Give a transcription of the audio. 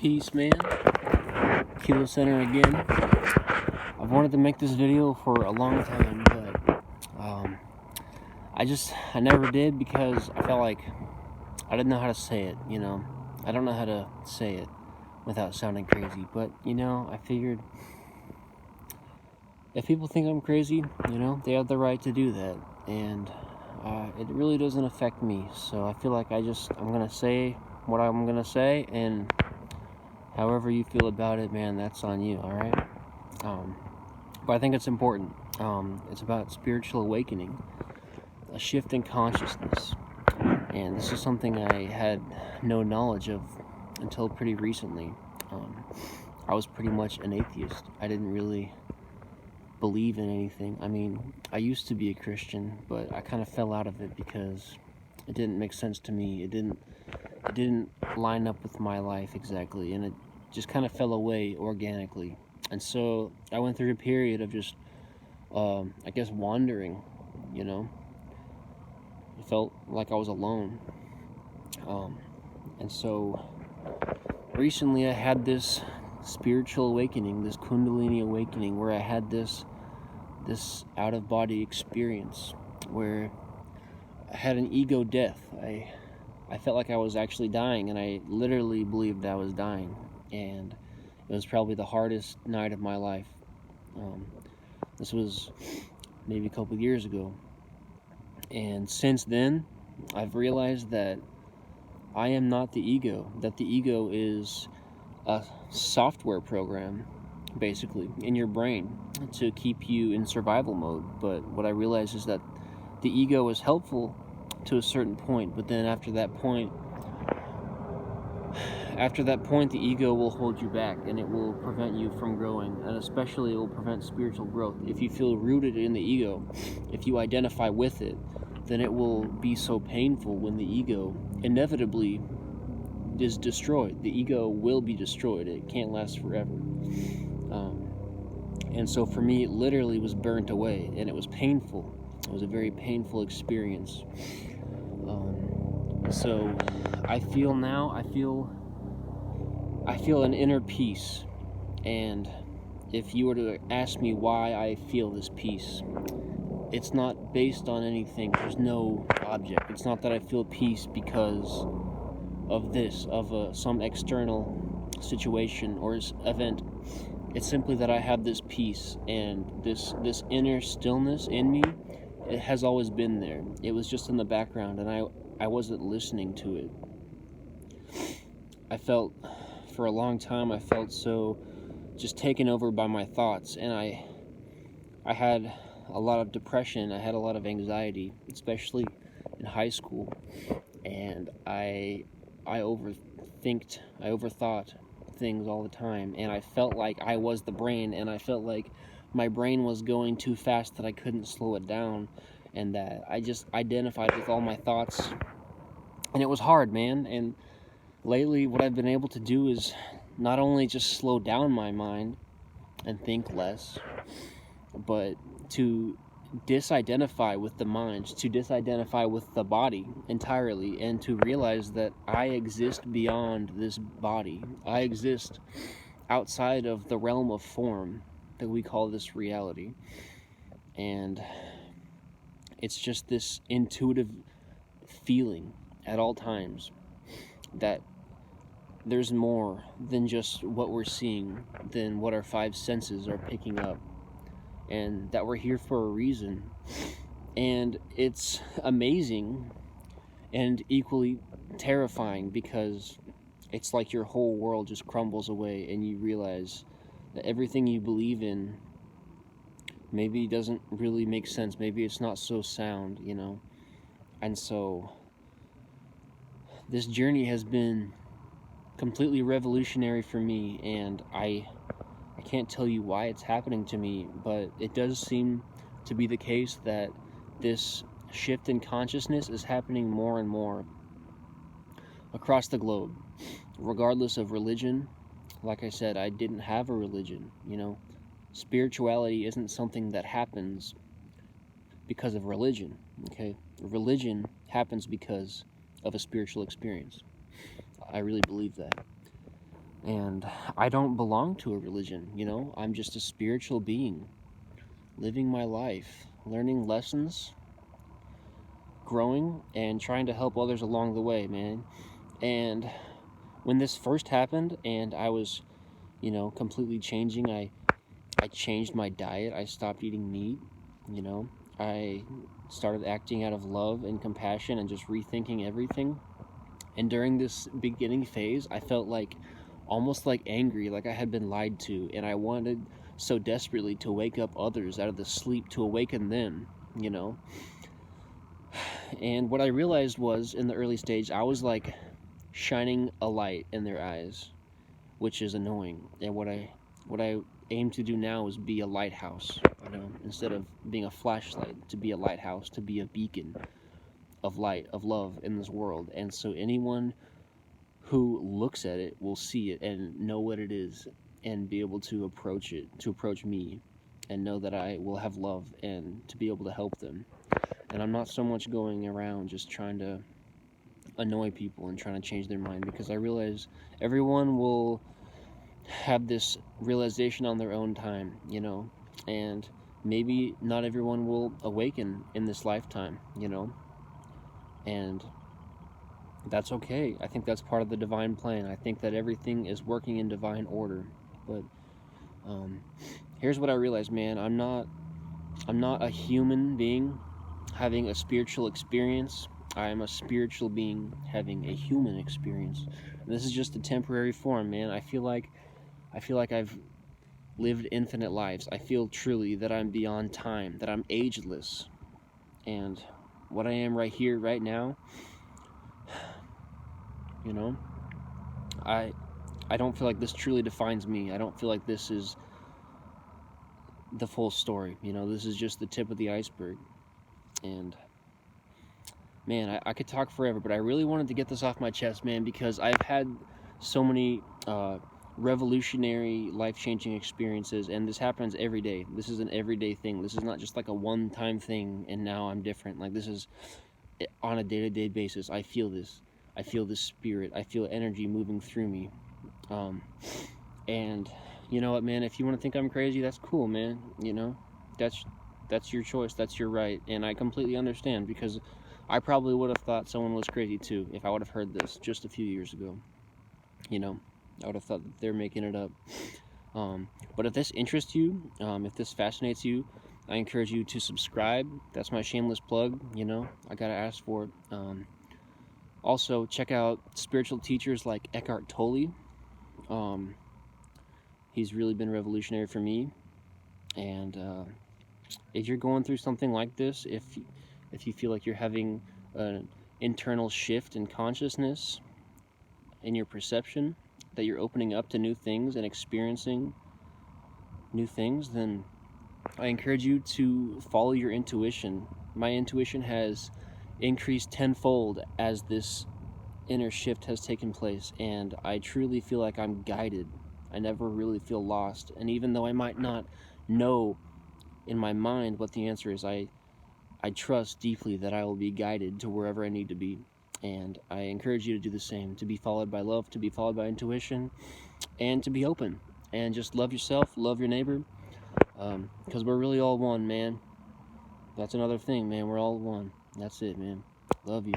Peace, man. KiloCenter again. I've wanted to make this video for a long time, but I never did because I felt like I didn't know how to say it, I don't know how to say it without sounding crazy, but, I figured if people think I'm crazy, they have the right to do that, and it really doesn't affect me, so I feel like I'm gonna say what I'm gonna say, and however you feel about it, man, that's on you, alright? But I think it's important. It's about spiritual awakening, a shift in consciousness, and this is something I had no knowledge of until pretty recently. I was pretty much an atheist. I didn't really believe in anything. I mean, I used to be a Christian, but I kind of fell out of it because it didn't make sense to me. It didn't line up with my life exactly, and it just kind of fell away organically. And so I went through a period of just, I guess, wandering, I felt like I was alone. And so recently I had this spiritual awakening, this Kundalini awakening, where I had this out-of-body experience where I had an ego death. I felt like I was actually dying, and I literally believed I was dying, and it was probably the hardest night of my life. This was maybe a couple years ago, and since then I've realized that I am not the ego, that the ego is a software program basically in your brain to keep you in survival mode. But what I realized is that the ego is helpful to a certain point, but then after that point the ego will hold you back, and it will prevent you from growing, and especially it will prevent spiritual growth. If you feel rooted in the ego, if you identify with it, then it will be so painful when the ego inevitably is destroyed. The ego will be destroyed. It can't last forever. And so for me, it literally was burnt away, and it was painful. It was a very painful experience. So I feel an inner peace, and if you were to ask me why I feel this peace, it's not based on anything. There's no object. It's not that I feel peace because of some external situation or event. It's simply that I have this peace, and this inner stillness in me, it has always been there. It was just in the background, and I wasn't listening to it. For a long time, I felt so just taken over by my thoughts, and I had a lot of depression. I had a lot of anxiety, especially in high school, and I overthought things all the time, and I felt like I was the brain, and I felt like my brain was going too fast, that I couldn't slow it down, and that I just identified with all my thoughts, and it was hard, man. And lately what I've been able to do is not only just slow down my mind and think less, but to disidentify with the mind, to disidentify with the body entirely, and to realize that I exist beyond this body. I exist outside of the realm of form that we call this reality. And it's just this intuitive feeling at all times that there's more than just what we're seeing, than what our five senses are picking up, and that we're here for a reason. And it's amazing and equally terrifying, because it's like your whole world just crumbles away, and you realize that everything you believe in maybe doesn't really make sense. Maybe it's not so sound, And so this journey has been completely revolutionary for me, and I can't tell you why it's happening to me, but it does seem to be the case that this shift in consciousness is happening more and more across the globe, regardless of religion. Like I said, I didn't have a religion, Spirituality isn't something that happens because of religion, okay? Religion happens because of a spiritual experience. I really believe that. And I don't belong to a religion, you know? I'm just a spiritual being, living my life, learning lessons, growing, and trying to help others along the way, man. And when this first happened and I was, you know, completely changing, I changed my diet. I stopped eating meat, you know. I started acting out of love and compassion and just rethinking everything. And during this beginning phase, I felt like almost like angry, like I had been lied to, and I wanted so desperately to wake up others out of the sleep, to awaken them, you know. And what I realized was in the early stage, I was like shining a light in their eyes, which is annoying. And what I aim to do now is be a lighthouse, you know, instead of being a flashlight, to be a lighthouse, to be a beacon of light, of love in this world. And so anyone who looks at it will see it and know what it is and be able to approach it, to approach me and know that I will have love and to be able to help them. And I'm not so much going around just trying to annoy people and trying to change their mind, because I realize everyone will have this realization on their own time, you know, and maybe not everyone will awaken in this lifetime, you know, and that's okay. I think that's part of the divine plan. I think that everything is working in divine order. But here's what I realized, man. I'm not a human being having a spiritual experience. I am a spiritual being having a human experience. And this is just a temporary form, man. I feel like I've lived infinite lives. I feel truly that I'm beyond time, that I'm ageless. And what I am right here, right now, you know, I don't feel like this truly defines me. I don't feel like this is the full story. You know, this is just the tip of the iceberg. And man, I could talk forever, but I really wanted to get this off my chest, man, because I've had so many revolutionary, life-changing experiences, and this happens every day. This is an everyday thing. This is not just like a one-time thing and now I'm different. Like, this is on a day-to-day basis. I feel this. I feel this spirit. I feel energy moving through me. And you know what, man, if you want to think I'm crazy, that's cool, man. You know, that's your choice, that's your right, and I completely understand, because I probably would have thought someone was crazy too if I would have heard this just a few years ago. You know, I would have thought that they're making it up. But if this interests you, if this fascinates you, I encourage you to subscribe. That's my shameless plug, you know, I gotta ask for it. Also, check out spiritual teachers like Eckhart Tolle. He's really been revolutionary for me. And if you're going through something like this, if you feel like you're having an internal shift in consciousness, in your perception, that you're opening up to new things and experiencing new things, then I encourage you to follow your intuition. My intuition has increased tenfold as this inner shift has taken place, and I truly feel like I'm guided. I never really feel lost, and even though I might not know in my mind what the answer is, I trust deeply that I will be guided to wherever I need to be. And I encourage you to do the same, to be followed by love, to be followed by intuition, and to be open. And just love yourself, love your neighbor, because we're really all one, man. That's another thing, man. We're all one. That's it, man. Love you.